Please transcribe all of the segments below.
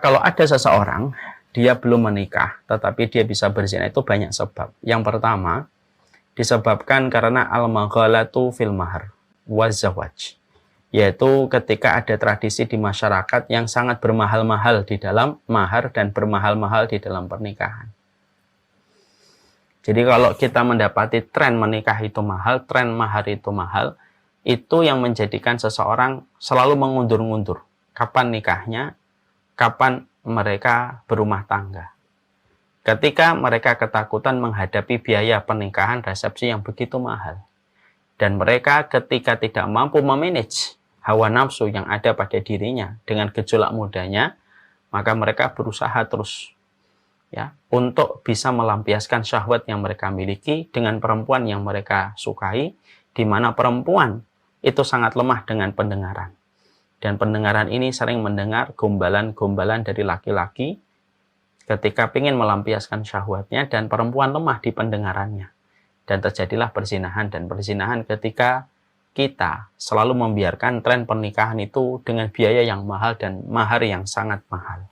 Kalau ada seseorang, dia belum menikah, tetapi dia bisa berzina, itu banyak sebab. Yang pertama, disebabkan karena al-maghalatu fil mahar wazawaj, yaitu ketika ada tradisi di masyarakat yang sangat bermahal-mahal di dalam mahar dan bermahal-mahal di dalam pernikahan. Jadi kalau kita mendapati tren menikah itu mahal, tren mahar itu mahal, itu yang menjadikan seseorang selalu mengundur-undur kapan nikahnya, kapan mereka berumah tangga. Ketika mereka ketakutan menghadapi biaya pernikahan resepsi yang begitu mahal. Dan mereka ketika tidak mampu memanage hawa nafsu yang ada pada dirinya dengan gejolak mudanya, maka mereka berusaha terus ya untuk bisa melampiaskan syahwat yang mereka miliki dengan perempuan yang mereka sukai, di mana perempuan itu sangat lemah dengan pendengaran. Dan pendengaran ini sering mendengar gombalan-gombalan dari laki-laki ketika ingin melampiaskan syahwatnya, dan perempuan lemah di pendengarannya. Dan terjadilah perzinahan, dan perzinahan ketika kita selalu membiarkan tren pernikahan itu dengan biaya yang mahal dan mahar yang sangat mahal.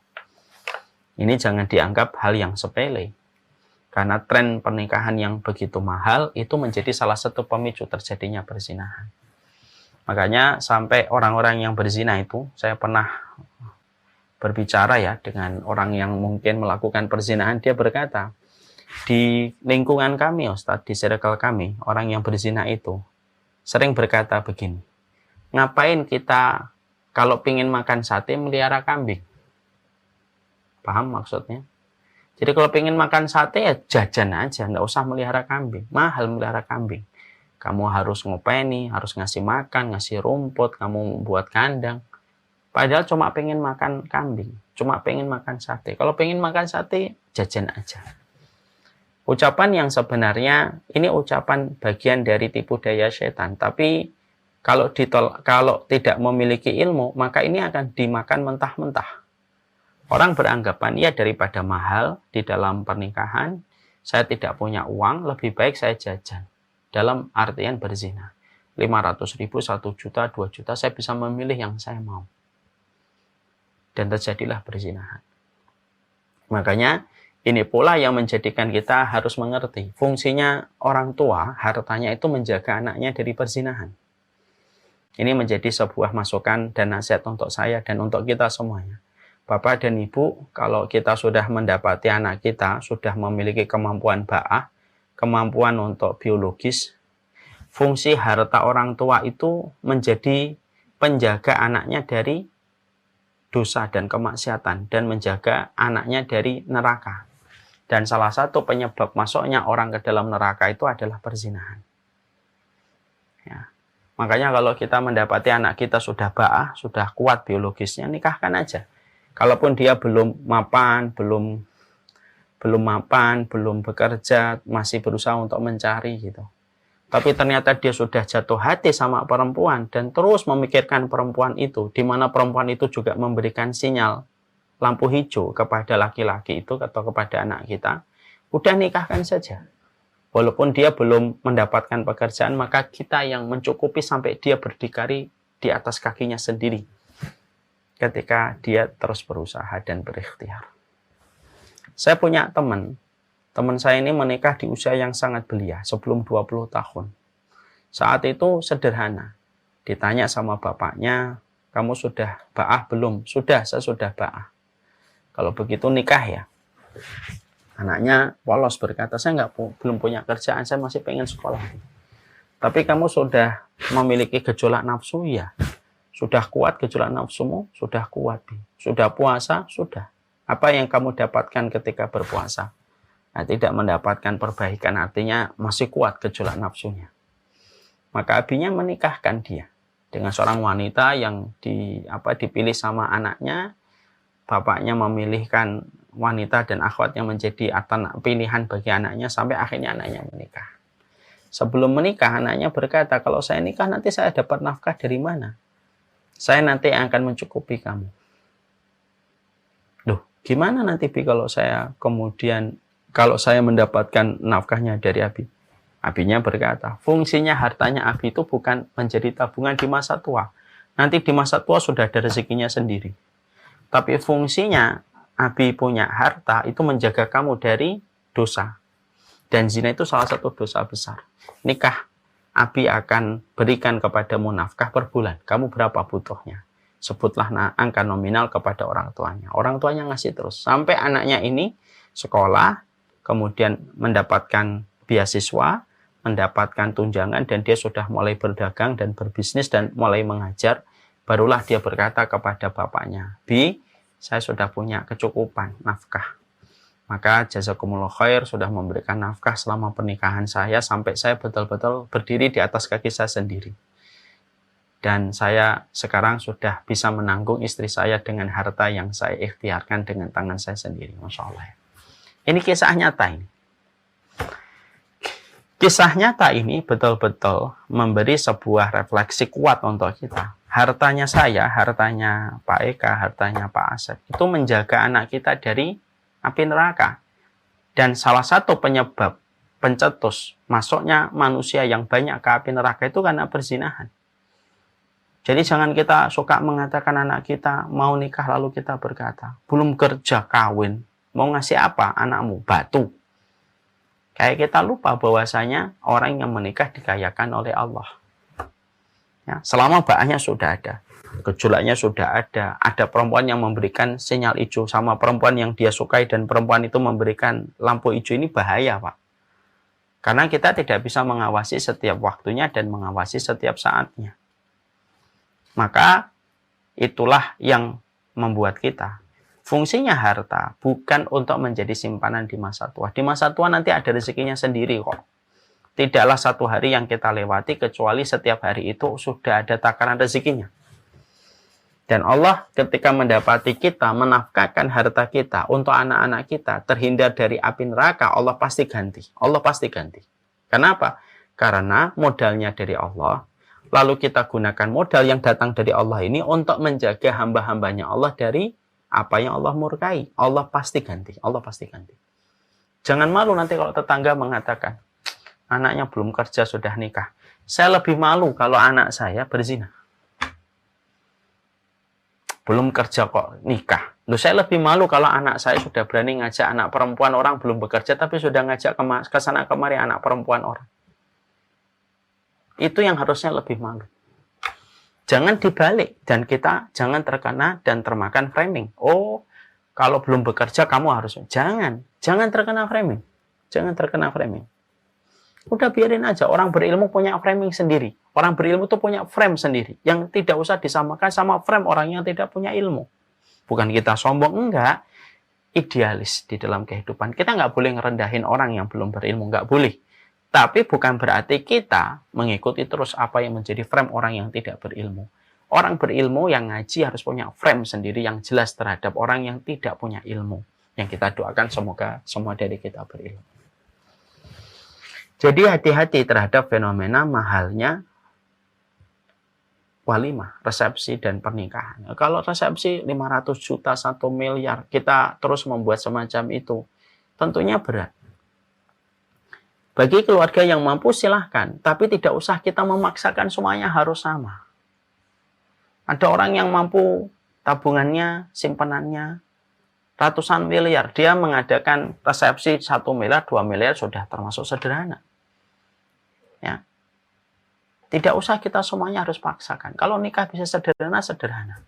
Ini jangan dianggap hal yang sepele. Karena tren pernikahan yang begitu mahal itu menjadi salah satu pemicu terjadinya perzinahan. Makanya sampai orang-orang yang berzina itu, saya pernah berbicara ya dengan orang yang mungkin melakukan perzinahan, dia berkata, di lingkungan kami Ustadz, di circle kami, orang yang berzina itu sering berkata begini, ngapain kita kalau pingin makan sate melihara kambing? Paham maksudnya? Jadi kalau pingin makan sate ya jajan aja, nggak usah melihara kambing, mahal melihara kambing. Kamu harus ngopeni, harus ngasih makan, ngasih rumput, kamu buat kandang. Padahal cuma pengen makan kambing, cuma pengen makan sate. Kalau pengen makan sate, jajan aja. Ucapan yang sebenarnya, ini ucapan bagian dari tipu daya setan. Tapi kalau tidak memiliki ilmu, maka ini akan dimakan mentah-mentah. Orang beranggapan, ya daripada mahal di dalam pernikahan, saya tidak punya uang, lebih baik saya jajan. Dalam artian berzina. 500.000, 1 juta, 2 juta, saya bisa memilih yang saya mau. Dan terjadilah perzinahan. Makanya ini pula yang menjadikan kita harus mengerti fungsinya orang tua, hartanya itu menjaga anaknya dari perzinahan. Ini menjadi sebuah masukan dan nasihat untuk saya dan untuk kita semuanya. Bapak dan Ibu, kalau kita sudah mendapati anak kita sudah memiliki kemampuan ba'ah, kemampuan untuk biologis, fungsi harta orang tua itu menjadi penjaga anaknya dari dosa dan kemaksiatan, dan menjaga anaknya dari neraka. Dan salah satu penyebab masuknya orang ke dalam neraka itu adalah perzinahan. Ya. Makanya kalau kita mendapati anak kita sudah ba'ah, sudah kuat biologisnya, nikahkan aja. Kalaupun dia belum mapan, belum bekerja, masih berusaha untuk mencari gitu. Tapi ternyata dia sudah jatuh hati sama perempuan dan terus memikirkan perempuan itu, di mana perempuan itu juga memberikan sinyal lampu hijau kepada laki-laki itu atau kepada anak kita, udah nikahkan saja. Walaupun dia belum mendapatkan pekerjaan, maka kita yang mencukupi sampai dia berdikari di atas kakinya sendiri ketika dia terus berusaha dan berikhtiar. Saya punya teman saya ini menikah di usia yang sangat belia, sebelum 20 tahun. Saat itu sederhana, ditanya sama bapaknya, kamu sudah ba'ah belum? Sudah, saya sudah ba'ah. Kalau begitu nikah ya. Anaknya polos berkata, saya belum punya kerjaan, saya masih pengen sekolah. Tapi kamu sudah memiliki gejolak nafsu? Ya. Sudah kuat gejolak nafsumu? Sudah kuat. Sudah puasa? Sudah. Apa yang kamu dapatkan ketika berpuasa? Nah, tidak mendapatkan perbaikan, artinya masih kuat gejolak nafsunya. Maka abinya menikahkan dia dengan seorang wanita yang dipilih sama anaknya. Bapaknya memilihkan wanita dan akhwatnya menjadi pilihan bagi anaknya, sampai akhirnya anaknya menikah. Sebelum menikah, anaknya berkata, kalau saya nikah nanti saya dapat nafkah dari mana? Saya nanti akan mencukupi kamu. Loh, gimana nanti Bi kalau saya mendapatkan nafkahnya dari Abi? Abinya berkata, fungsinya hartanya Abi itu bukan menjadi tabungan di masa tua. Nanti di masa tua sudah ada rezekinya sendiri. Tapi fungsinya Abi punya harta itu menjaga kamu dari dosa. Dan zina itu salah satu dosa besar. Nikah, Abi akan berikan kepadamu nafkah per bulan. Kamu berapa butuhnya? Sebutlah angka nominal kepada orang tuanya. Orang tuanya ngasih terus. Sampai anaknya ini sekolah, kemudian mendapatkan beasiswa, mendapatkan tunjangan, dan dia sudah mulai berdagang dan berbisnis dan mulai mengajar. Barulah dia berkata kepada bapaknya, Bi, saya sudah punya kecukupan nafkah. Maka jazakumullah khair sudah memberikan nafkah selama pernikahan saya sampai saya betul-betul berdiri di atas kaki saya sendiri. Dan saya sekarang sudah bisa menanggung istri saya dengan harta yang saya ikhtiarkan dengan tangan saya sendiri. Masya Allah. Ini kisah nyata ini. Kisah nyata ini betul-betul memberi sebuah refleksi kuat untuk kita. Hartanya saya, hartanya Pak Eka, hartanya Pak Asep, itu menjaga anak kita dari api neraka. Dan salah satu penyebab pencetus masuknya manusia yang banyak ke api neraka itu karena perzinahan. Jadi jangan kita suka mengatakan anak kita mau nikah lalu kita berkata, belum kerja kawin, mau ngasih apa anakmu? Batu. Kayak kita lupa bahwasanya orang yang menikah dikayakan oleh Allah. Ya, selama baahnya sudah ada, gejolaknya sudah ada perempuan yang memberikan sinyal hijau sama perempuan yang dia sukai dan perempuan itu memberikan lampu hijau, ini bahaya, Pak. Karena kita tidak bisa mengawasi setiap waktunya dan mengawasi setiap saatnya. Maka itulah yang membuat kita. Fungsinya harta bukan untuk menjadi simpanan di masa tua. Di masa tua nanti ada rezekinya sendiri kok. Tidaklah satu hari yang kita lewati kecuali setiap hari itu sudah ada takaran rezekinya. Dan Allah ketika mendapati kita menafkahkan harta kita untuk anak-anak kita terhindar dari api neraka, Allah pasti ganti. Allah pasti ganti. Kenapa? Karena modalnya dari Allah. Lalu kita gunakan modal yang datang dari Allah ini untuk menjaga hamba-hambanya Allah dari apa yang Allah murkai. Allah pasti ganti. Allah pasti ganti. Jangan malu nanti kalau tetangga mengatakan, anaknya belum kerja sudah nikah. Saya lebih malu kalau anak saya berzina. Belum kerja kok nikah. Loh, saya lebih malu kalau anak saya sudah berani ngajak anak perempuan orang belum bekerja tapi sudah ngajak ke sana kemari anak perempuan orang. Itu yang harusnya lebih malu. Jangan dibalik dan kita jangan terkena dan termakan framing. Oh, kalau belum bekerja kamu harus. Jangan terkena framing. Jangan terkena framing. Udah biarin aja, orang berilmu punya framing sendiri. Orang berilmu tuh punya frame sendiri yang tidak usah disamakan sama frame orang yang tidak punya ilmu. Bukan kita sombong, enggak. Idealis di dalam kehidupan. Kita nggak boleh ngerendahin orang yang belum berilmu, nggak boleh. Tapi bukan berarti kita mengikuti terus apa yang menjadi frame orang yang tidak berilmu. Orang berilmu yang ngaji harus punya frame sendiri yang jelas terhadap orang yang tidak punya ilmu. Yang kita doakan semoga semua dari kita berilmu. Jadi hati-hati terhadap fenomena mahalnya walimah, resepsi dan pernikahan. Kalau resepsi 500 juta, 1 miliar, kita terus membuat semacam itu, tentunya berat. Bagi keluarga yang mampu silahkan, tapi tidak usah kita memaksakan semuanya harus sama. Ada orang yang mampu tabungannya, simpanannya ratusan miliar, dia mengadakan resepsi 1 miliar, 2 miliar sudah termasuk sederhana. Ya. Tidak usah kita semuanya harus paksakan. Kalau nikah bisa sederhana, sederhana.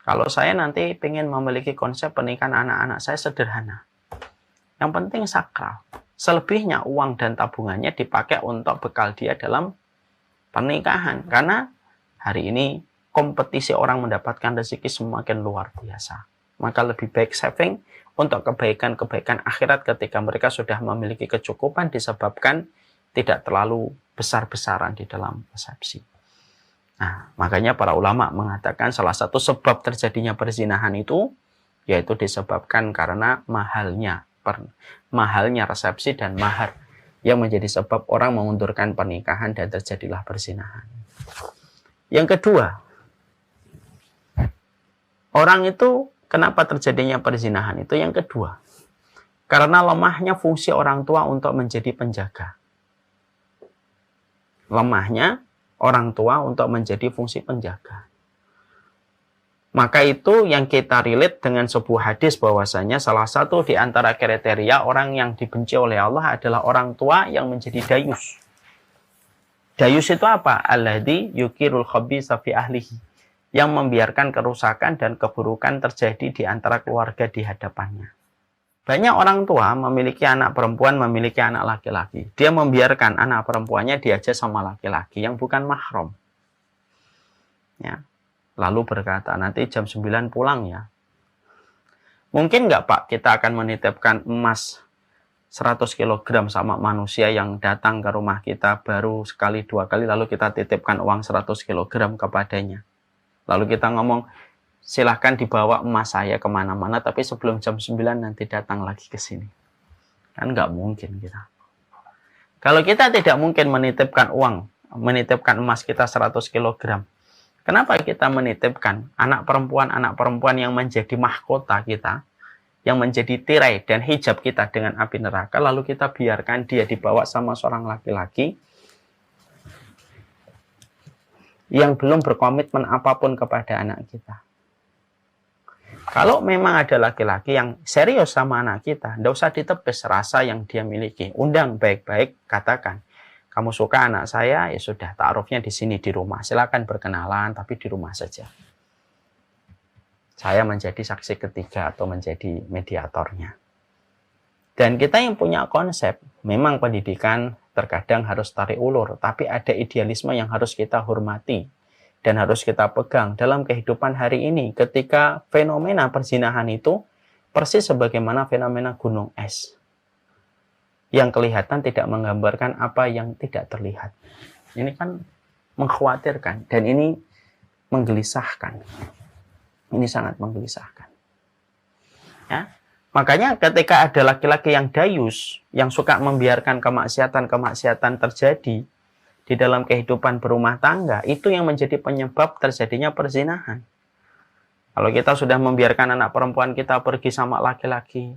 Kalau saya nanti ingin memiliki konsep pernikahan anak-anak saya sederhana. Yang penting sakral. Selebihnya uang dan tabungannya dipakai untuk bekal dia dalam pernikahan. Karena hari ini kompetisi orang mendapatkan rezeki semakin luar biasa. Maka lebih baik saving untuk kebaikan-kebaikan akhirat ketika mereka sudah memiliki kecukupan disebabkan tidak terlalu besar-besaran di dalam persepsi. Nah, makanya para ulama mengatakan salah satu sebab terjadinya perzinahan itu yaitu disebabkan karena mahalnya resepsi dan mahar yang menjadi sebab orang mengundurkan pernikahan dan terjadilah perzinahan. Yang kedua, orang itu kenapa terjadinya perzinahan itu yang kedua? Karena lemahnya fungsi orang tua untuk menjadi penjaga. Lemahnya orang tua untuk menjadi fungsi penjaga. Maka itu yang kita relate dengan sebuah hadis bahwasanya salah satu di antara kriteria orang yang dibenci oleh Allah adalah orang tua yang menjadi dayus. Dayus itu apa? Alladzi yukirul khabisa fi ahlihi. Yang membiarkan kerusakan dan keburukan terjadi di antara keluarga di hadapannya. Banyak orang tua memiliki anak perempuan, memiliki anak laki-laki. Dia membiarkan anak perempuannya diajak sama laki-laki yang bukan mahram. Ya. Lalu berkata, nanti jam 9 pulang ya. Mungkin nggak Pak, kita akan menitipkan emas 100 kg sama manusia yang datang ke rumah kita baru sekali 2 kali, lalu kita titipkan uang 100 kg kepadanya. Lalu kita ngomong, silahkan dibawa emas saya kemana-mana, tapi sebelum jam 9 nanti datang lagi ke sini. Kan nggak mungkin kita. Kalau kita tidak mungkin menitipkan uang, menitipkan emas kita 100 kg, kenapa kita menitipkan anak perempuan yang menjadi mahkota kita, yang menjadi tirai dan hijab kita dengan api neraka, lalu kita biarkan dia dibawa sama seorang laki-laki yang belum berkomitmen apapun kepada anak kita. Kalau memang ada laki-laki yang serius sama anak kita, tidak usah ditepis rasa yang dia miliki. Undang baik-baik, katakan, kamu suka anak saya, ya sudah, ta'arufnya di sini, di rumah. Silakan berkenalan, tapi di rumah saja. Saya menjadi saksi ketiga atau menjadi mediatornya. Dan kita yang punya konsep, memang pendidikan terkadang harus tarik ulur, tapi ada idealisme yang harus kita hormati dan harus kita pegang dalam kehidupan hari ini. Ketika fenomena perzinahan itu persis sebagaimana fenomena gunung es. Yang kelihatan tidak menggambarkan apa yang tidak terlihat. Ini kan mengkhawatirkan dan ini menggelisahkan. Ini sangat menggelisahkan. Ya. Makanya ketika ada laki-laki yang dayus, yang suka membiarkan kemaksiatan-kemaksiatan terjadi di dalam kehidupan berumah tangga, itu yang menjadi penyebab terjadinya perzinahan. Kalau kita sudah membiarkan anak perempuan kita pergi sama laki-laki,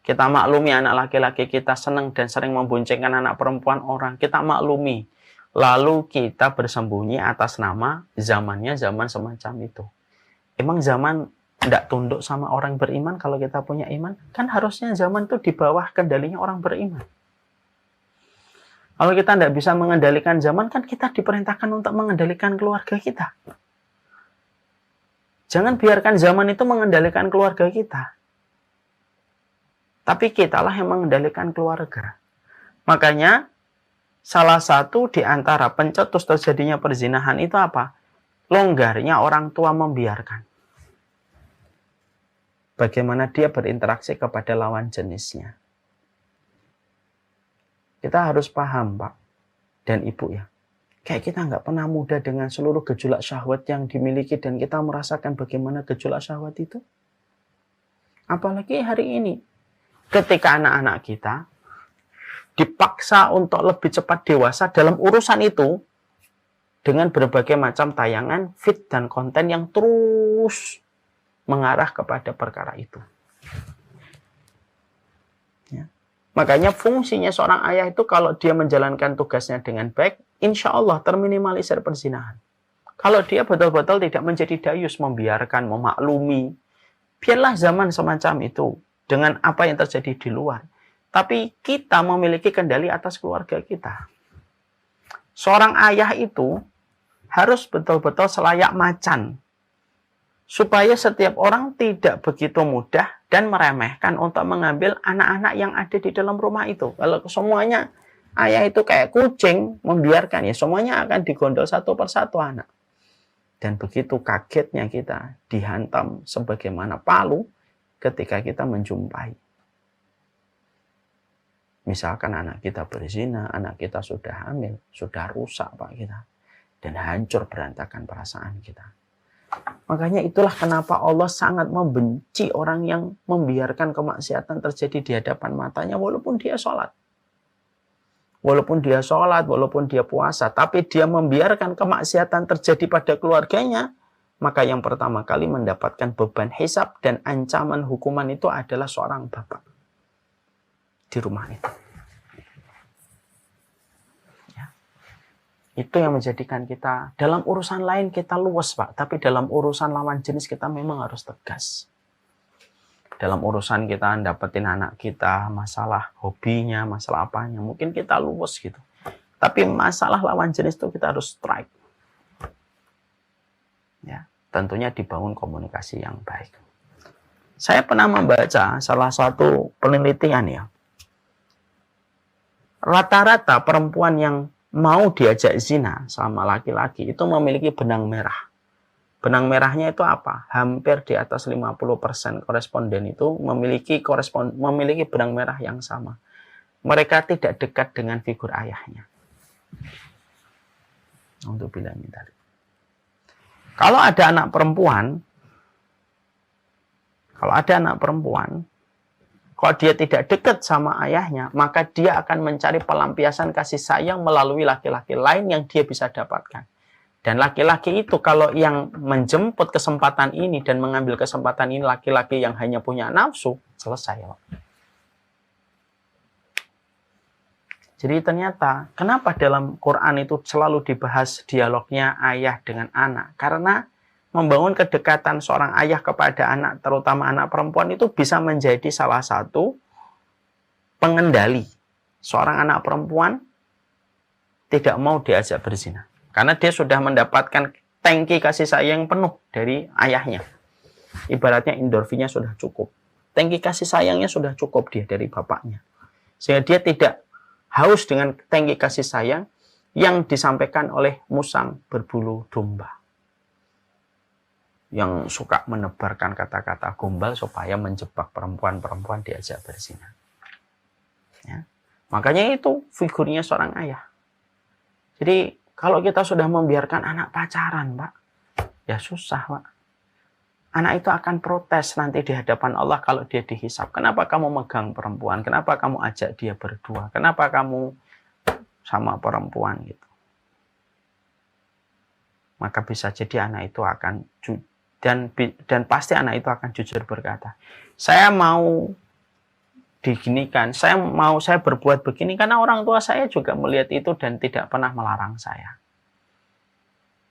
kita maklumi anak laki-laki kita senang dan sering memboncengkan anak perempuan orang. Kita maklumi. Lalu kita bersembunyi atas nama zamannya zaman semacam itu. Emang zaman tidak tunduk sama orang beriman kalau kita punya iman? Kan harusnya zaman itu di bawah kendalinya orang beriman. Kalau kita tidak bisa mengendalikan zaman, kan kita diperintahkan untuk mengendalikan keluarga kita. Jangan biarkan zaman itu mengendalikan keluarga kita. Tapi kitalah yang mengendalikan keluarga. Makanya, salah satu di antara pencetus terjadinya perzinahan itu apa? Longgarnya orang tua membiarkan. Bagaimana dia berinteraksi kepada lawan jenisnya. Kita harus paham, Pak dan Ibu ya. Kayak kita nggak pernah muda dengan seluruh gejolak syahwat yang dimiliki dan kita merasakan bagaimana gejolak syahwat itu. Apalagi hari ini. Ketika anak-anak kita dipaksa untuk lebih cepat dewasa dalam urusan itu dengan berbagai macam tayangan, feed, dan konten yang terus mengarah kepada perkara itu. Ya. Makanya fungsinya seorang ayah itu kalau dia menjalankan tugasnya dengan baik, insya Allah terminimalisir perzinahan. Kalau dia betul-betul tidak menjadi dayus, membiarkan, memaklumi, biarlah zaman semacam itu. Dengan apa yang terjadi di luar. Tapi kita memiliki kendali atas keluarga kita. Seorang ayah itu harus betul-betul selayak macan. Supaya setiap orang tidak begitu mudah dan meremehkan untuk mengambil anak-anak yang ada di dalam rumah itu. Kalau semuanya ayah itu kayak kucing, membiarkan ya semuanya akan digondol satu persatu anak. Dan begitu kagetnya kita dihantam sebagaimana palu, ketika kita menjumpai. Misalkan anak kita berzina, anak kita sudah hamil, sudah rusak Pak kita. Dan hancur berantakan perasaan kita. Makanya itulah kenapa Allah sangat membenci orang yang membiarkan kemaksiatan terjadi di hadapan matanya walaupun dia sholat. Walaupun dia sholat, walaupun dia puasa, tapi dia membiarkan kemaksiatan terjadi pada keluarganya, maka yang pertama kali mendapatkan beban hisab dan ancaman hukuman itu adalah seorang bapak di rumah itu. Ya. Itu yang menjadikan kita, dalam urusan lain kita luwes, Pak. Tapi dalam urusan lawan jenis kita memang harus tegas. Dalam urusan kita dapetin anak kita, masalah hobinya, masalah apanya, mungkin kita luwes gitu. Tapi masalah lawan jenis itu kita harus strike. Ya, tentunya dibangun komunikasi yang baik. Saya pernah membaca salah satu penelitian ya. Rata-rata perempuan yang mau diajak zina sama laki-laki itu memiliki benang merah. Benang merahnya itu apa? Hampir di atas 50% koresponden itu memiliki benang merah yang sama. Mereka tidak dekat dengan figur ayahnya. Untuk bilang tadi. Kalau ada anak perempuan, kalau dia tidak dekat sama ayahnya, maka dia akan mencari pelampiasan kasih sayang melalui laki-laki lain yang dia bisa dapatkan. Dan laki-laki itu kalau yang menjemput kesempatan ini dan mengambil kesempatan ini laki-laki yang hanya punya nafsu, selesai. Jadi ternyata, kenapa dalam Quran itu selalu dibahas dialognya ayah dengan anak? Karena membangun kedekatan seorang ayah kepada anak, terutama anak perempuan, itu bisa menjadi salah satu pengendali seorang anak perempuan tidak mau diajak berzina. Karena dia sudah mendapatkan tangki kasih sayang penuh dari ayahnya. Ibaratnya endorfinnya sudah cukup. Tangki kasih sayangnya sudah cukup dia dari bapaknya. Sehingga dia tidak haus dengan tangki kasih sayang yang disampaikan oleh musang berbulu domba. Yang suka menebarkan kata-kata gombal supaya menjebak perempuan-perempuan diajak berzina. Ya. Makanya itu figurnya seorang ayah. Jadi kalau kita sudah membiarkan anak pacaran, Pak, ya susah, Pak. Anak itu akan protes nanti di hadapan Allah kalau dia dihisap. Kenapa kamu megang perempuan? Kenapa kamu ajak dia berdua? Kenapa kamu sama perempuan gitu? Maka bisa jadi anak itu akan dan pasti anak itu akan jujur berkata, saya mau diginikan, saya berbuat begini karena orang tua saya juga melihat itu dan tidak pernah melarang saya.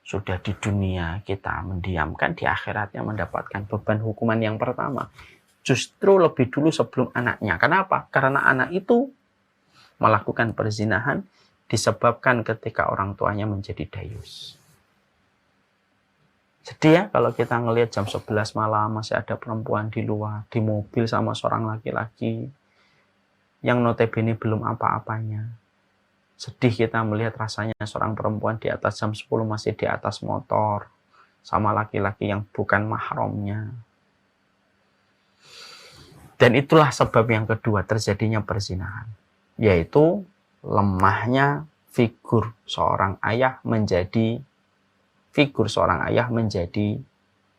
Sudah di dunia kita mendiamkan, di akhiratnya mendapatkan beban hukuman yang pertama. Justru lebih dulu sebelum anaknya. Kenapa? Karena anak itu melakukan perzinahan disebabkan ketika orang tuanya menjadi dayus. Sedih ya kalau kita ngelihat jam 11 malam masih ada perempuan di luar, di mobil sama seorang laki-laki yang notabene belum apa-apanya. Sedih kita melihat rasanya seorang perempuan di atas jam 10 masih di atas motor sama laki-laki yang bukan mahramnya. Dan itulah sebab yang kedua terjadinya perzinahan, yaitu lemahnya figur seorang ayah menjadi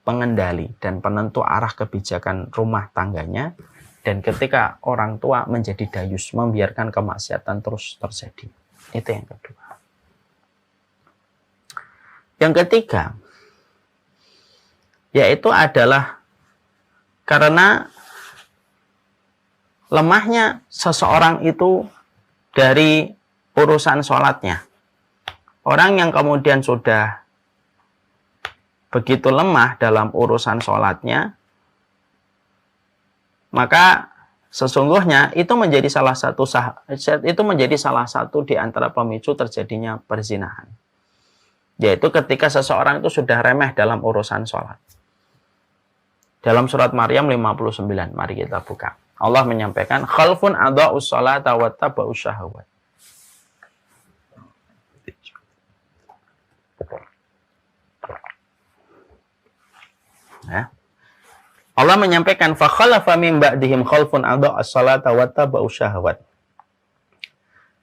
pengendali dan penentu arah kebijakan rumah tangganya, dan ketika orang tua menjadi dayus membiarkan kemaksiatan terus terjadi. Itu yang kedua. Yang ketiga, yaitu adalah karena lemahnya seseorang itu dari urusan sholatnya. Orang yang kemudian sudah begitu lemah dalam urusan sholatnya, maka sesungguhnya itu menjadi salah satu di antara pemicu terjadinya perzinahan. Yaitu ketika seseorang itu sudah remeh dalam urusan sholat. Dalam surat Maryam 59, mari kita buka. Allah menyampaikan, khalfun adha'us sholata wattaba'us syahawat. Ya. Allah menyampaikan fa khalafa min ba'dihim khalfun adha'us salata wattaba'us syahawat.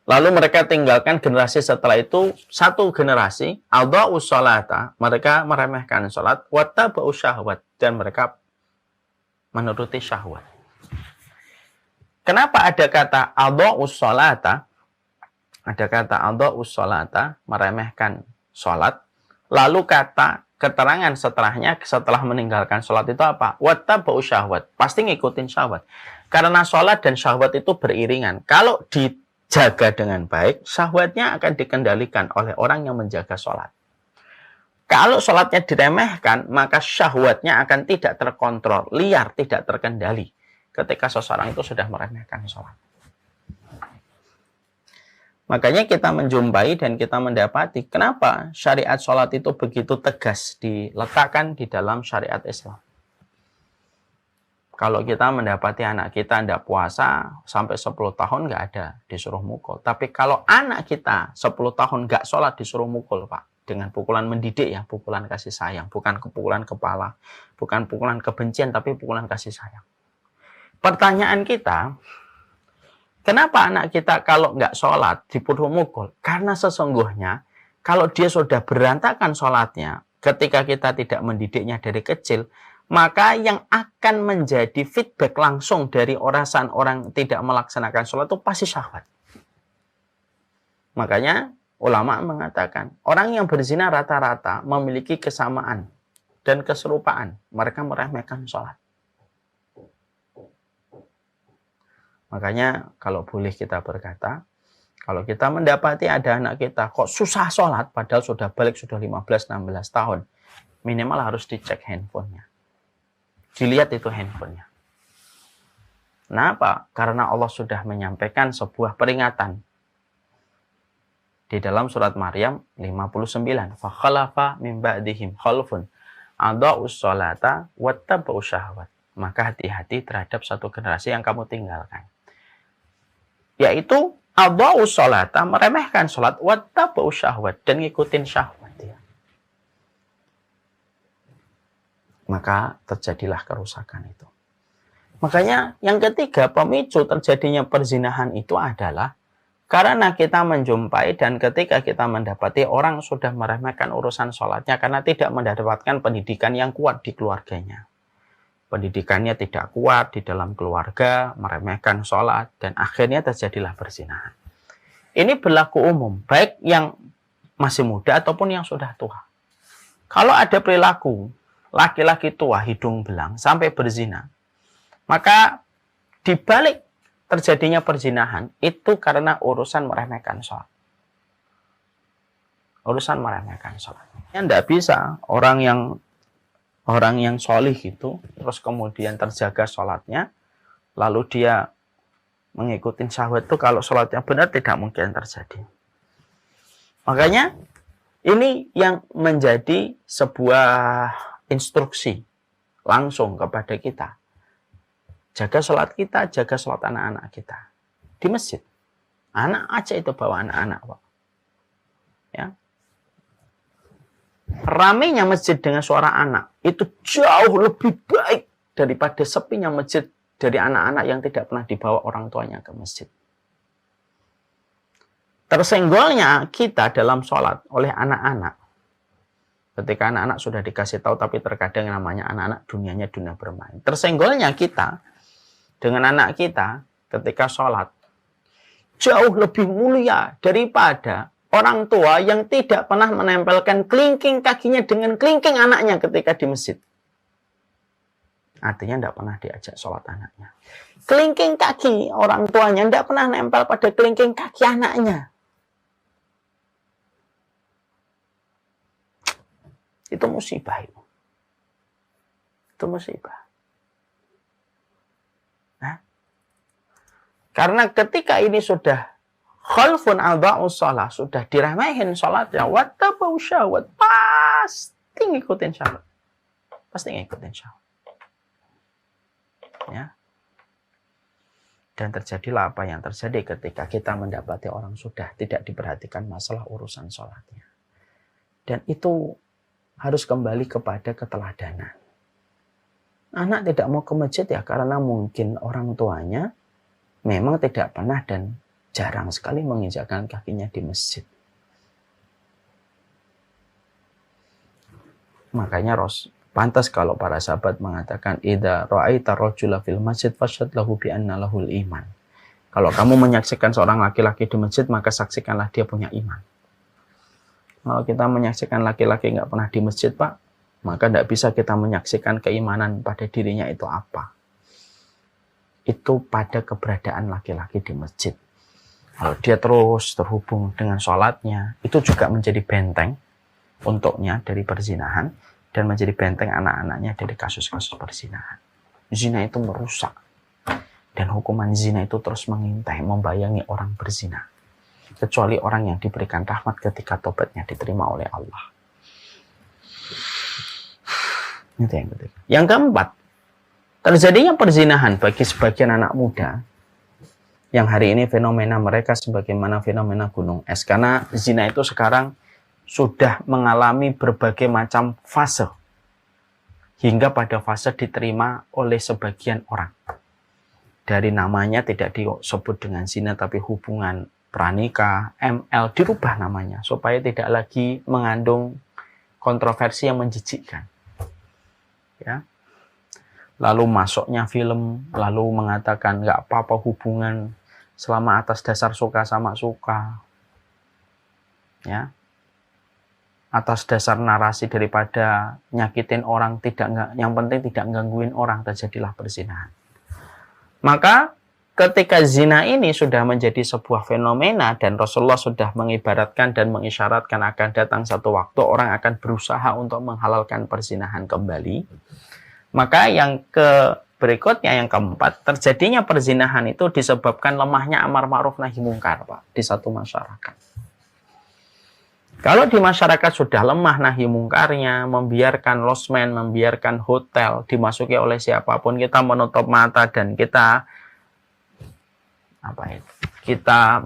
Lalu mereka tinggalkan generasi setelah itu, satu generasi adha'us salata, mereka meremehkan salat, wattaba'us syahawat, dan mereka menuruti syahwat. Kenapa ada kata adha'us salata? Ada kata adha'us salata, meremehkan salat, lalu kata keterangan setelahnya, setelah meninggalkan sholat itu apa? Wattaba'u syahwat. Pasti ngikutin syahwat. Karena sholat dan syahwat itu beriringan. Kalau jaga dengan baik, syahwatnya akan dikendalikan oleh orang yang menjaga sholat. Kalau sholatnya diremehkan, maka syahwatnya akan tidak terkontrol, liar, tidak terkendali. Ketika seseorang itu sudah meremehkan sholat. Makanya kita menjumpai dan kita mendapati kenapa syariat sholat itu begitu tegas diletakkan di dalam syariat Islam. Kalau kita mendapati anak kita tidak puasa sampai 10 tahun nggak ada disuruh mukul. Tapi kalau anak kita 10 tahun nggak sholat disuruh mukul, Pak. Dengan pukulan mendidik ya, pukulan kasih sayang. Bukan pukulan kepala, bukan pukulan kebencian, tapi pukulan kasih sayang. Pertanyaan kita, kenapa anak kita kalau nggak sholat disuruh mukul? Karena sesungguhnya kalau dia sudah berantakan sholatnya, ketika kita tidak mendidiknya dari kecil, maka yang akan menjadi feedback langsung dari orang tidak melaksanakan sholat itu pasti syahwat. Makanya ulama mengatakan, orang yang berzina rata-rata memiliki kesamaan dan keserupaan. Mereka meremehkan sholat. Makanya kalau boleh kita berkata, kalau kita mendapati ada anak kita kok susah sholat, padahal sudah balik sudah 15-16 tahun, minimal harus dicek handphonenya. Dilihat itu handphonenya. Kenapa? Karena Allah sudah menyampaikan sebuah peringatan. Di dalam surat Maryam 59. فَخَلَفَ مِنْ بَعْدِهِمْ خَلْفٌ أَضَاعُوا الصَّلَاةَ وَاتَّبَعُوا الشَّهَوَاتِ. Maka hati-hati terhadap satu generasi yang kamu tinggalkan. Yaitu أَضَاعُوا الصَّلَاةَ, meremehkan sholat, وَاتَّبَعُوا الشَّهَوَاتِ, dan ngikutin syahwat. Ya. Maka terjadilah kerusakan itu. Makanya yang ketiga, pemicu terjadinya perzinahan itu adalah karena kita menjumpai dan ketika kita mendapati orang sudah meremehkan urusan sholatnya karena tidak mendapatkan pendidikan yang kuat di keluarganya. Pendidikannya tidak kuat di dalam keluarga, meremehkan sholat, dan akhirnya terjadilah perzinahan. Ini berlaku umum, baik yang masih muda ataupun yang sudah tua. Kalau ada perilaku laki-laki tua hidung belang sampai berzina, maka dibalik terjadinya perzinahan itu karena urusan meremehkan sholat. Urusan meremehkan sholat. Yang tidak bisa orang yang sholih itu terus kemudian terjaga sholatnya, lalu dia mengikuti syahwat itu, kalau sholatnya benar tidak mungkin terjadi. Makanya ini yang menjadi sebuah instruksi langsung kepada kita. Jaga sholat kita, jaga sholat anak-anak kita. Di masjid. Anak aja itu bawa anak-anak, Pak. Ya. Ramainya masjid dengan suara anak itu jauh lebih baik daripada sepinya masjid dari anak-anak yang tidak pernah dibawa orang tuanya ke masjid. Tersenggolnya kita dalam sholat oleh anak-anak. Ketika anak-anak sudah dikasih tahu, tapi terkadang namanya anak-anak dunianya dunia bermain. Tersenggolnya kita dengan anak kita ketika sholat jauh lebih mulia daripada orang tua yang tidak pernah menempelkan kelingking kakinya dengan kelingking anaknya ketika di masjid. Artinya tidak pernah diajak sholat anaknya. Kelingking kaki orang tuanya tidak pernah nempel pada kelingking kaki anaknya. Itu musibah itu. Itu musibah. Nah, karena ketika ini sudah khalfun adha'us shalah, sudah diremehin sholatnya, wattabau syahwat, pasti ngikutin syahwat. Pasti ngikutin syahwat. Ya. Dan terjadilah apa yang terjadi ketika kita mendapati orang sudah tidak diperhatikan masalah urusan sholatnya. Dan itu harus kembali kepada keteladanan. Anak tidak mau ke masjid ya karena mungkin orang tuanya memang tidak pernah dan jarang sekali menginjakkan kakinya di masjid. Makanya pantas kalau para sahabat mengatakan idza ra'aita rajula fil masjid fashhad lahu bi anna lahul iman. Kalau kamu menyaksikan seorang laki-laki di masjid, maka saksikanlah dia punya iman. Kalau kita menyaksikan laki-laki nggak pernah di masjid, Pak, maka tidak bisa kita menyaksikan keimanan pada dirinya itu apa. Itu pada keberadaan laki-laki di masjid. Kalau dia terus terhubung dengan sholatnya, itu juga menjadi benteng untuknya dari perzinahan, dan menjadi benteng anak-anaknya dari kasus-kasus perzinahan. Zina itu merusak, dan hukuman zina itu terus mengintai, membayangi orang berzina, kecuali orang yang diberikan rahmat ketika tobatnya diterima oleh Allah. Itu yang ketiga. Yang keempat, terjadinya perzinahan bagi sebagian anak muda yang hari ini fenomena mereka sebagaimana fenomena gunung es, karena zina itu sekarang sudah mengalami berbagai macam fase hingga pada fase diterima oleh sebagian orang. Dari namanya tidak disebut dengan zina tapi hubungan pranikah, ML, dirubah namanya supaya tidak lagi mengandung kontroversi yang menjijikkan. Ya. Lalu masuknya film, lalu mengatakan nggak apa-apa hubungan selama atas dasar suka sama suka. Ya. Atas dasar narasi daripada nyakitin orang, yang penting tidak gangguin orang, terjadilah perzinahan. Maka ketika zina ini sudah menjadi sebuah fenomena dan Rasulullah sudah mengibaratkan dan mengisyaratkan akan datang satu waktu orang akan berusaha untuk menghalalkan perzinahan kembali, maka yang berikutnya, yang keempat, terjadinya perzinahan itu disebabkan lemahnya amar ma'ruf nahi mungkar, Pak, di satu masyarakat. Kalau di masyarakat sudah lemah nahi mungkarnya, membiarkan losmen, membiarkan hotel dimasuki oleh siapapun, kita menutup mata dan kita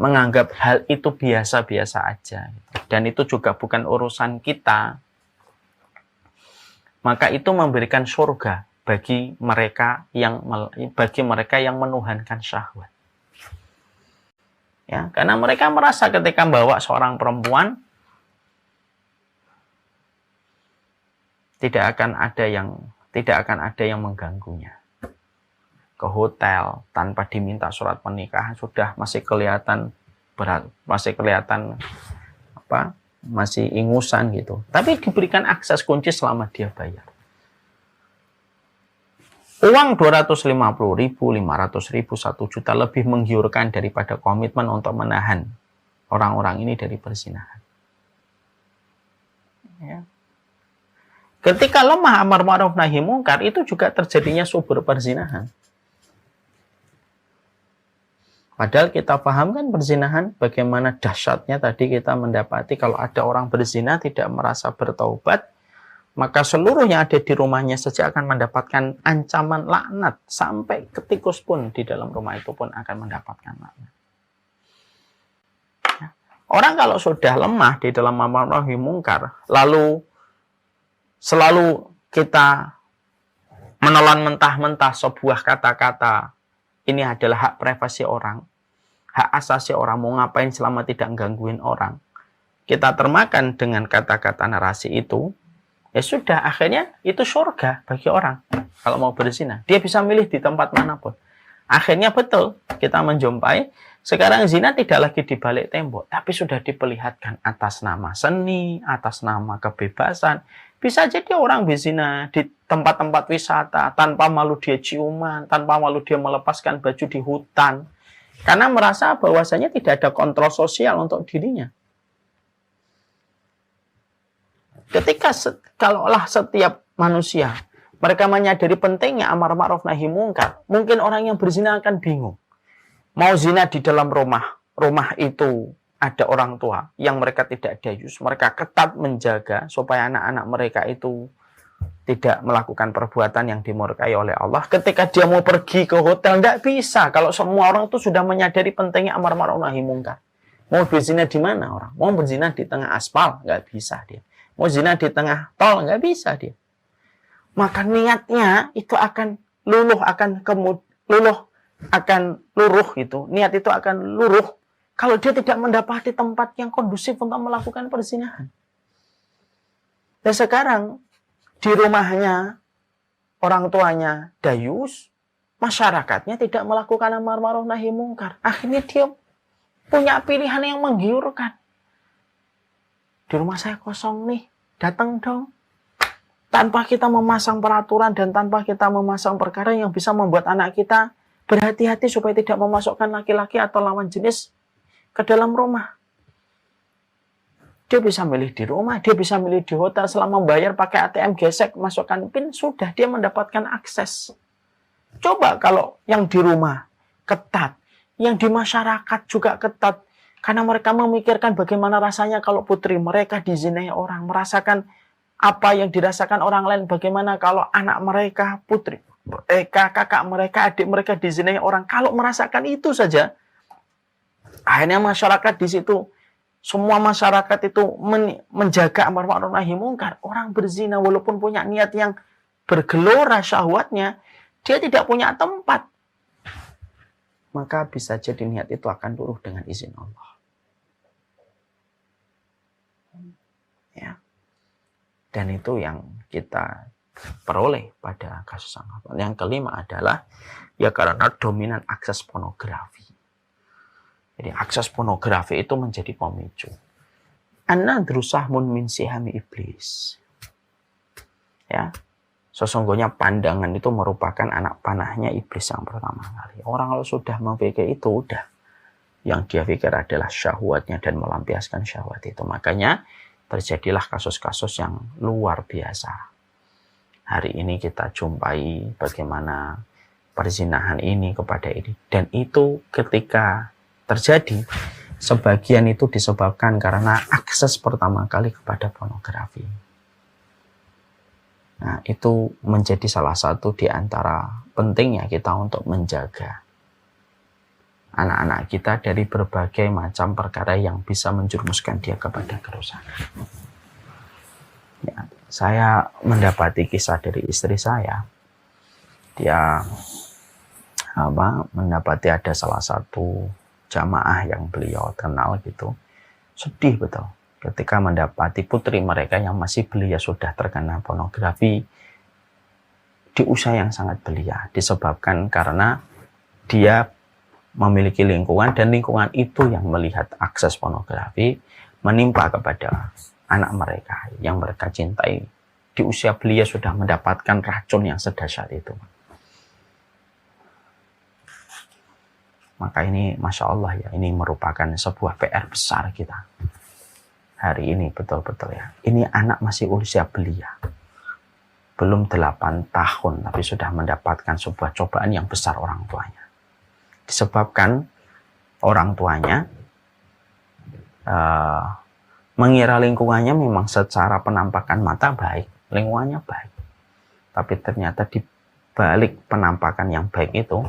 menganggap hal itu biasa-biasa aja, dan itu juga bukan urusan kita, maka itu memberikan surga bagi mereka yang menuhankan syahwat. Ya, karena mereka merasa ketika membawa seorang perempuan tidak akan ada yang mengganggunya. Ke hotel tanpa diminta surat pernikahan sudah masih kelihatan berat, masih ingusan gitu. Tapi diberikan akses kunci selama dia bayar. Uang 250.000, 500.000, 1 juta lebih menggiurkan daripada komitmen untuk menahan orang-orang ini dari perzinahan. Ya. Ketika lemah amar ma'ruf nahi mungkar, itu juga terjadinya subur perzinahan. Padahal kita pahamkan perzinahan, bagaimana dahsyatnya tadi kita mendapati kalau ada orang berzina tidak merasa bertaubat, maka seluruh yang ada di rumahnya saja akan mendapatkan ancaman laknat, sampai ketikus pun di dalam rumah itu pun akan mendapatkan laknat. Orang kalau sudah lemah di dalam amar ma'ruf nahi mungkar, lalu selalu kita menelan mentah-mentah sebuah kata-kata, ini adalah hak privasi orang, hak asasi orang, mau ngapain selama tidak gangguin orang. Kita termakan dengan kata-kata narasi itu, ya sudah, akhirnya itu surga bagi orang. Kalau mau berzina, dia bisa milih di tempat manapun. Akhirnya betul, kita menjumpai, sekarang zina tidak lagi di balik tembok, tapi sudah diperlihatkan atas nama seni, atas nama kebebasan. Bisa jadi orang berzina di tempat-tempat wisata, tanpa malu dia ciuman, tanpa malu dia melepaskan baju di hutan. Karena merasa bahwasanya tidak ada kontrol sosial untuk dirinya. Ketika kalaulah setiap manusia, mereka menyadari pentingnya amar ma'ruf nahi mungkar, mungkin orang yang berzina akan bingung. Mau zina di dalam rumah itu ada orang tua yang mereka tidak dayus, mereka ketat menjaga supaya anak-anak mereka itu tidak melakukan perbuatan yang dimurkai oleh Allah. Ketika dia mau pergi ke hotel, tidak bisa. Kalau semua orang itu sudah menyadari pentingnya amar ma'ruf nahi mungkar. Mau berzina di mana orang? Mau berzina di tengah aspal? Nggak bisa dia. Mau zina di tengah tol? Nggak bisa dia. Maka niatnya itu akan luruh itu. Niat itu akan luruh kalau dia tidak mendapati tempat yang kondusif untuk melakukan perzinahan. Dan sekarang di rumahnya orang tuanya dayus, masyarakatnya tidak melakukan amar ma'ruf nahi mungkar. Akhirnya dia punya pilihan yang menggiurkan. Di rumah saya kosong nih, datang dong. Tanpa kita memasang peraturan dan tanpa kita memasang perkara yang bisa membuat anak kita berhati-hati supaya tidak memasukkan laki-laki atau lawan jenis ke dalam rumah. Dia bisa milih di rumah, dia bisa milih di hotel, selama membayar pakai ATM gesek, masukkan PIN, sudah dia mendapatkan akses. Coba kalau yang di rumah ketat, yang di masyarakat juga ketat, karena mereka memikirkan bagaimana rasanya kalau putri mereka dizinai orang, merasakan apa yang dirasakan orang lain, bagaimana kalau anak mereka, putri mereka, kakak mereka, adik mereka dizinai orang. Kalau merasakan itu saja, akhirnya masyarakat di situ, semua masyarakat itu menjaga amar ma'ruf nahi mungkar. Orang berzina walaupun punya niat yang bergelora syahwatnya, dia tidak punya tempat. Maka bisa jadi niat itu akan luluh dengan izin Allah. Ya. Dan itu yang kita peroleh pada kasus Anwar. Yang kelima adalah ya karena dominan akses pornografi. Jadi akses pornografi itu menjadi pemicu. An-nadru sahmun min sihami iblis. Ya. Sesungguhnya pandangan itu merupakan anak panahnya iblis yang pertama kali. Orang kalau sudah memikir itu udah. Yang dia pikir adalah syahwatnya dan melampiaskan syahwat itu. Makanya terjadilah kasus-kasus yang luar biasa. Hari ini kita jumpai bagaimana perzinahan ini kepada ini. Dan itu ketika terjadi, sebagian itu disebabkan karena akses pertama kali kepada pornografi. Nah, itu menjadi salah satu di antara pentingnya kita untuk menjaga anak-anak kita dari berbagai macam perkara yang bisa menjerumuskan dia kepada kerusakan. Ya, saya mendapati kisah dari istri saya. Dia mendapati ada salah satu jamaah yang beliau kenal gitu, sedih betul ketika mendapati putri mereka yang masih belia sudah terkena pornografi di usia yang sangat belia, disebabkan karena dia memiliki lingkungan dan lingkungan itu yang melihat akses pornografi menimpa kepada anak mereka yang mereka cintai di usia belia sudah mendapatkan racun yang sedahsyat itu. Maka ini Masya Allah ya, ini merupakan sebuah PR besar kita. Hari ini betul-betul ya. Ini anak masih usia belia. Belum 8 tahun, tapi sudah mendapatkan sebuah cobaan yang besar orang tuanya. Disebabkan orang tuanya mengira lingkungannya memang secara penampakan mata baik. Lingkungannya baik. Tapi ternyata di balik penampakan yang baik itu,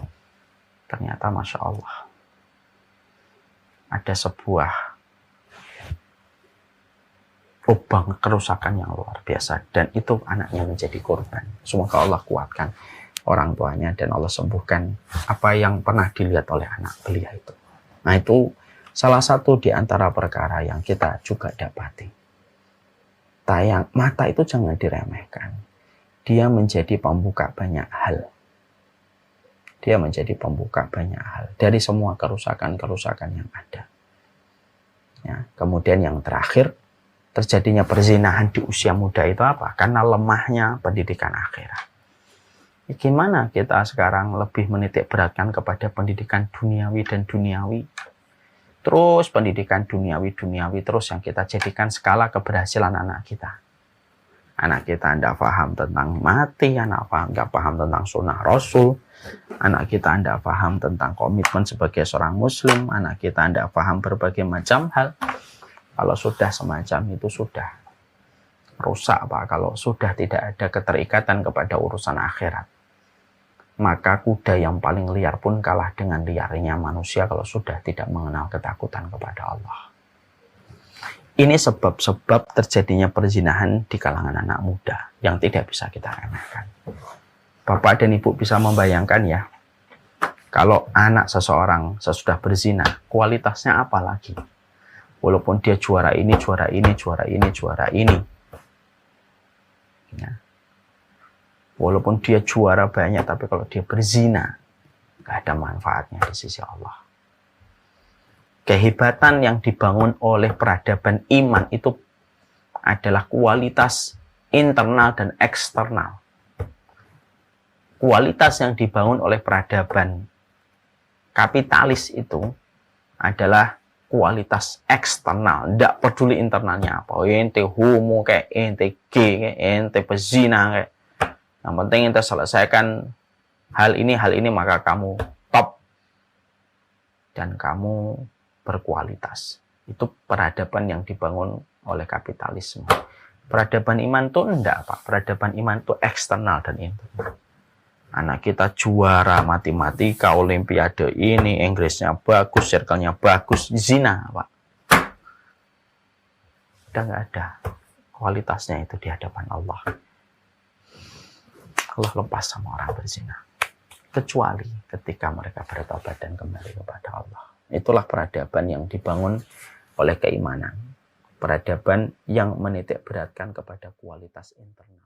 ternyata Masya Allah ada sebuah lubang kerusakan yang luar biasa, dan itu anaknya menjadi korban. Semoga Allah kuatkan orang tuanya dan Allah sembuhkan apa yang pernah dilihat oleh anak belia itu. Nah, itu salah satu di antara perkara yang kita juga dapati. Mata itu jangan diremehkan. Dia menjadi pembuka banyak hal. Dia menjadi pembuka banyak hal dari semua kerusakan-kerusakan yang ada. Ya, kemudian yang terakhir, terjadinya perzinahan di usia muda itu apa? Karena lemahnya pendidikan akhirat. Gimana kita sekarang lebih menitik beratkan kepada pendidikan duniawi dan duniawi? Terus pendidikan duniawi terus yang kita jadikan skala keberhasilan anak kita. Anak kita tidak paham tentang mati, anak tidak paham tentang sunnah Rasul, anak kita tidak paham tentang komitmen sebagai seorang muslim, anak kita tidak paham berbagai macam hal. Kalau sudah semacam itu sudah rusak Pak, kalau sudah tidak ada keterikatan kepada urusan akhirat. Maka kuda yang paling liar pun kalah dengan liarnya manusia kalau sudah tidak mengenal ketakutan kepada Allah. Ini sebab-sebab terjadinya perzinahan di kalangan anak muda yang tidak bisa kita remehkan. Bapak dan Ibu bisa membayangkan ya, kalau anak seseorang sesudah berzina, kualitasnya apa lagi? Walaupun dia juara ini. Ya. Walaupun dia juara banyak, tapi kalau dia berzina, gak ada manfaatnya di sisi Allah. Kehebatan yang dibangun oleh peradaban iman itu adalah kualitas internal dan eksternal. Kualitas yang dibangun oleh peradaban kapitalis itu adalah kualitas eksternal, tidak peduli internalnya apa. Ente homo kayak ente gay kayak ente pezina kayak. Yang penting ente selesaikan hal ini maka kamu top dan kamu berkualitas. Itu peradaban yang dibangun oleh kapitalisme. Peradaban iman itu enggak, Pak. Peradaban iman itu eksternal dan internal. Anak kita juara matematika, olimpiade ini, Inggrisnya bagus, circle-nya bagus, zina, Pak. Udah nggak ada kualitasnya itu di hadapan Allah. Allah lepas sama orang berzina. Kecuali ketika mereka bertobat dan kembali kepada Allah. Itulah peradaban yang dibangun oleh keimanan. Peradaban yang menitik beratkan kepada kualitas internal.